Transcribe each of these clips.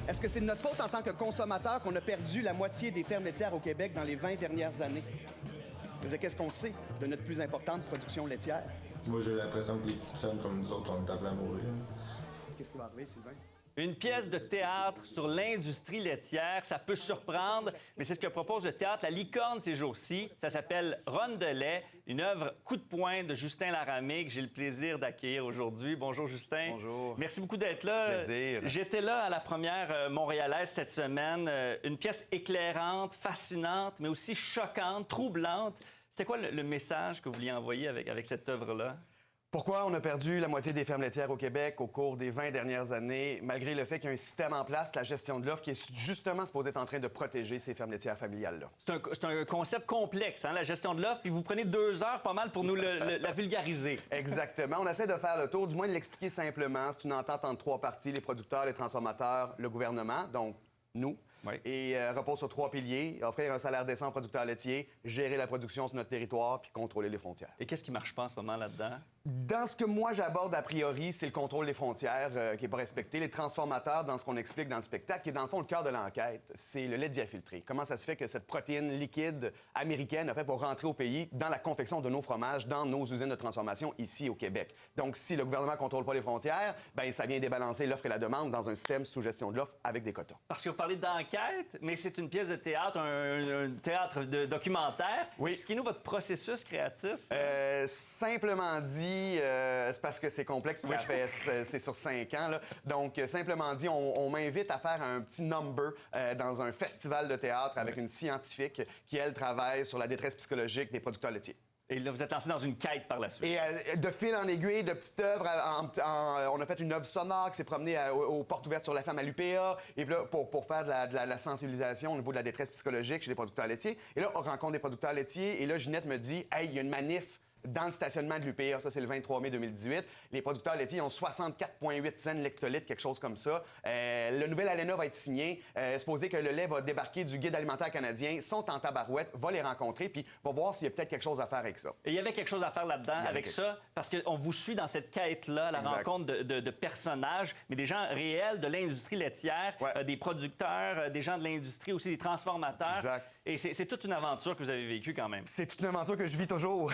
Est-ce que c'est de notre faute en tant que consommateur qu'on a perdu la moitié des fermes laitières au Québec dans les 20 dernières années? Je veux dire, qu'est-ce qu'on sait de notre plus importante production laitière? Moi, j'ai l'impression que les petites fermes comme nous autres, on est appelés à mourir. Qu'est-ce qui va arriver, Sylvain? Une pièce de théâtre sur l'industrie laitière, ça peut surprendre, mais c'est ce que propose le théâtre La Licorne ces jours-ci. Ça s'appelle Ronde de lait, une œuvre coup de poing de Justin Laramé que j'ai le plaisir d'accueillir aujourd'hui. Bonjour, Justin. Bonjour. Merci beaucoup d'être là. Plaisir. J'étais là à la première montréalaise cette semaine. Une pièce éclairante, fascinante, mais aussi choquante, troublante. C'était quoi le message que vous vouliez envoyer avec cette œuvre-là? Pourquoi on a perdu la moitié des fermes laitières au Québec au cours des 20 dernières années, malgré le fait qu'il y a un système en place, la gestion de l'offre, qui est justement supposé être en train de protéger ces fermes laitières familiales-là? C'est un concept complexe, hein, la gestion de l'offre, puis vous prenez 2 heures pas mal pour nous la vulgariser. Exactement. On essaie de faire le tour, du moins de l'expliquer simplement. C'est une entente entre 3 parties, les producteurs, les transformateurs, le gouvernement, donc nous. Oui. Et repose sur 3 piliers: offrir un salaire décent aux producteurs laitiers, gérer la production sur notre territoire, puis contrôler les frontières. Et qu'est-ce qui marche pas en ce moment là-dedans? Dans ce que moi j'aborde a priori, c'est le contrôle des frontières qui n'est pas respecté. Les transformateurs, dans ce qu'on explique dans le spectacle, qui est dans le fond le cœur de l'enquête, c'est le lait diafiltré. Comment ça se fait que cette protéine liquide américaine a fait pour rentrer au pays dans la confection de nos fromages, dans nos usines de transformation ici au Québec? Donc, si le gouvernement ne contrôle pas les frontières, bien, ça vient débalancer l'offre et la demande dans un système sous gestion de l'offre avec des quotas. Parce que vous parlez d'enquête, mais c'est une pièce de théâtre, un théâtre de documentaire. Oui. Expliquez-nous votre processus créatif. Simplement dit, c'est parce que c'est complexe, puis c'est sur 5 ans. Là. Donc, simplement dit, on m'invite à faire un petit number dans un festival de théâtre avec une scientifique qui, elle, travaille sur la détresse psychologique des producteurs laitiers. Et là, vous êtes lancé dans une quête par la suite. Et de fil en aiguille, de petites œuvres, on a fait une œuvre sonore qui s'est promenée aux portes ouvertes sur la femme à l'UPA, et puis là, pour faire de la sensibilisation au niveau de la détresse psychologique chez les producteurs laitiers. Et là, on rencontre des producteurs laitiers, et là, Ginette me dit « Hey, il y a une manif dans le stationnement de l'UPA, ça c'est le 23 mai 2018. Les producteurs laitiers ont 64,8 cents l'hectolitre, quelque chose comme ça. Le nouvel ALENA va être signé. Supposé que le lait va débarquer du guide alimentaire canadien, sont en tabarouette, va les rencontrer, puis va voir s'il y a peut-être quelque chose à faire avec ça. Et il y avait quelque chose à faire là-dedans avec ça, parce qu'on vous suit dans cette quête-là, la rencontre de personnages, mais des gens réels de l'industrie laitière, des producteurs, des gens de l'industrie, aussi des transformateurs. Exact. Et c'est toute une aventure que vous avez vécue quand même. C'est toute une aventure que je vis toujours.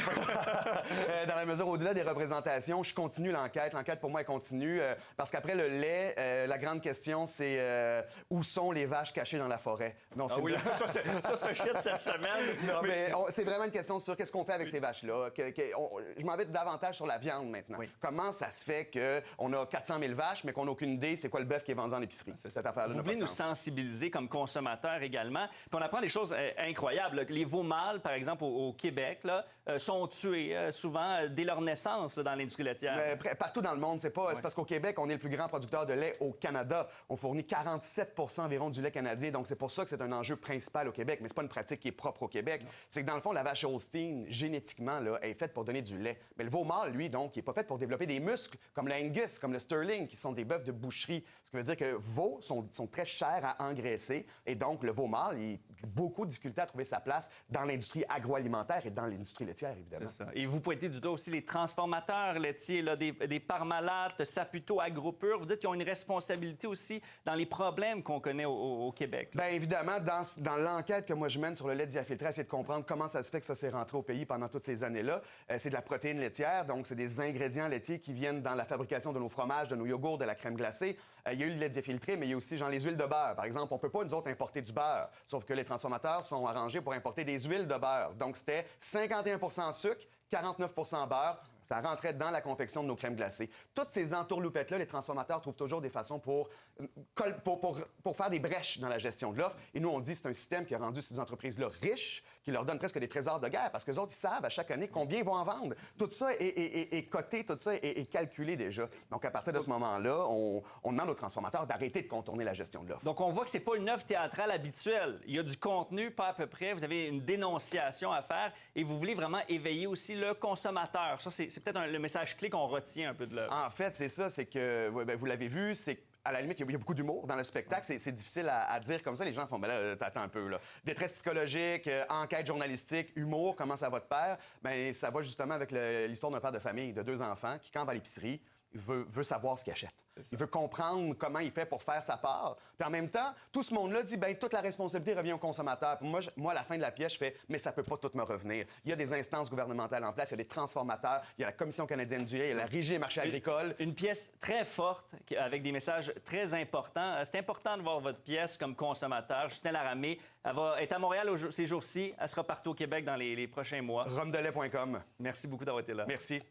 Dans la mesure au-delà des représentations, je continue l'enquête. L'enquête, pour moi, elle continue. Parce qu'après le lait, la grande question, c'est où sont les vaches cachées dans la forêt? Non, Ah oui, ça shit cette semaine. Non, mais c'est vraiment une question sur qu'est-ce qu'on fait avec ces vaches-là. Je m'en vais davantage sur la viande maintenant. Oui. Comment ça se fait qu'on a 400 000 vaches, mais qu'on n'a aucune idée c'est quoi le bœuf qui est vendu en épicerie? Cette affaire-là. Vous voulez nous sensibiliser comme consommateurs également. Puis on apprend des choses incroyables. Là. Les veaux mâles, par exemple, au Québec, là, sont tués souvent dès leur naissance là, dans l'industrie laitière. Partout dans le monde, c'est parce qu'au Québec, on est le plus grand producteur de lait au Canada. On fournit 47 environ du lait canadien, donc c'est pour ça que c'est un enjeu principal au Québec, mais c'est pas une pratique qui est propre au Québec. C'est que dans le fond, la vache Holstein, génétiquement, là, elle est faite pour donner du lait. Mais le veau mâle, lui, donc, il est pas fait pour développer des muscles comme le Angus, comme le Sterling, qui sont des bœufs de boucherie. Ce qui veut dire que veaux sont très chers à engraisser, et donc le veau mâle, il a beaucoup de difficultés à trouver sa place dans l'industrie agroalimentaire et dans l'industrie laitière, évidemment. C'est ça. Et vous pointez du doigt aussi les transformateurs laitiers, là, des Parmalat, Saputo, Agropur. Vous dites qu'ils ont une responsabilité aussi dans les problèmes qu'on connaît au Québec. Bien évidemment, dans l'enquête que moi je mène sur le lait diafiltré, essayer de comprendre comment ça se fait que ça s'est rentré au pays pendant toutes ces années-là. C'est de la protéine laitière, donc c'est des ingrédients laitiers qui viennent dans la fabrication de nos fromages, de nos yogourts, de la crème glacée. Il y a eu le lait diafiltré, mais il y a aussi genre les huiles de beurre. Par exemple, on peut pas, nous autres, importer du beurre. Sauf que les transformateurs sont arrangés pour importer des huiles de beurre. Donc c'était 51 sucre, 49 beurre. Ça rentrait dans la confection de nos crèmes glacées. Toutes ces entourloupettes-là, les transformateurs trouvent toujours des façons pour faire des brèches dans la gestion de l'offre. Et nous, on dit que c'est un système qui a rendu ces entreprises-là riches, qui leur donne presque des trésors de guerre, parce que les autres, ils savent à chaque année combien ils vont en vendre. Tout ça est coté, tout ça est calculé déjà. Donc, à partir de ce moment-là, on demande aux transformateurs d'arrêter de contourner la gestion de l'offre. Donc, on voit que c'est pas une œuvre théâtrale habituelle. Il y a du contenu, pas à peu près. Vous avez une dénonciation à faire et vous voulez vraiment éveiller aussi le consommateur. Ça, c'est peut-être le message clé qu'on retient un peu de l'œuvre. En fait, c'est ça, c'est que, vous l'avez vu, c'est à la limite, il y a beaucoup d'humour dans le spectacle. C'est difficile à dire comme ça. Les gens font, ben là, t'attends un peu, là. Détresse psychologique, enquête journalistique, humour, comment ça va de pair? Ben ça va justement avec l'histoire d'un père de famille de 2 enfants qui, quand on va à l'épicerie, veut savoir ce qu'il achète. Il veut comprendre comment il fait pour faire sa part. Puis en même temps, tout ce monde-là dit, bien, toute la responsabilité revient au consommateur. Puis moi, à la fin de la pièce, je fais, mais ça peut pas tout me revenir. Il y a des instances gouvernementales en place, il y a des transformateurs, il y a la Commission canadienne du lait, il y a la Régie des marchés agricoles. Une pièce très forte, avec des messages très importants. C'est important de voir votre pièce comme consommateur. Justin Laramé, elle va être à Montréal ces jours-ci. Elle sera partout au Québec dans les prochains mois. Rhumdelait.com. Merci beaucoup d'avoir été là. Merci.